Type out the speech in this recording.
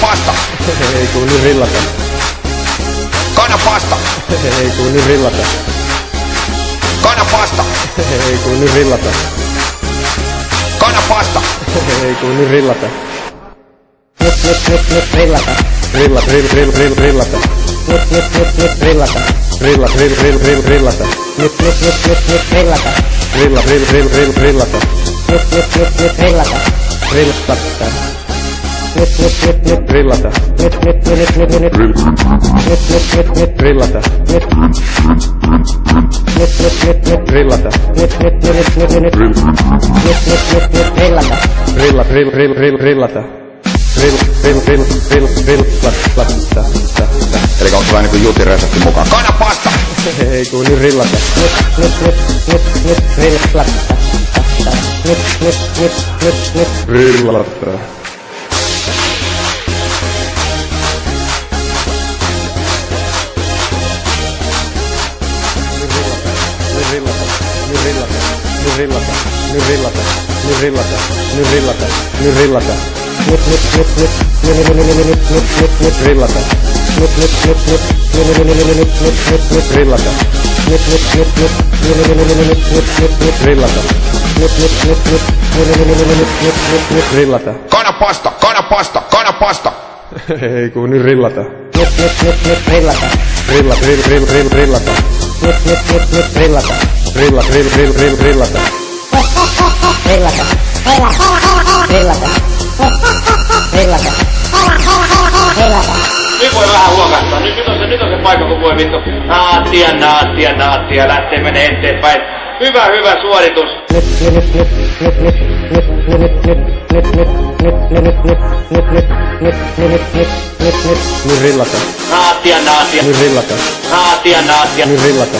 pasta. Ei kuulu nyt rillata. Kanna pasta. Ei kuulu nyt rillata. Kanna pasta. Ei kuulu nyt rillata. Kanna pasta. Ei kuulu nyt rillata. Nyt rillata. Rillata. Nyt rillata. Rillata. Nyt rillata. Rillata. Nyt rillata. Rillata. Nyt Rillata. Rillata. Rillata. Rillata. Eli onko vähän niinku Jutin resepti mukaan? Kanna pasta. Ei kuulu nyt rillata. Rillata. Rillata. Kanna pasta. Kanna pasta. Kanna pasta. Ei kuulu nyt rillata. Rillata. Rillata. Rillata. Rillata. Nyt voi vähän huokastaa. Nyt on se paikka, kun voi vittu naattia, lähtee menee eteenpäin. Hyvä suoritus. Nyt rillata. Naattia. Nyt rillata. Naattia. Nyt rillata.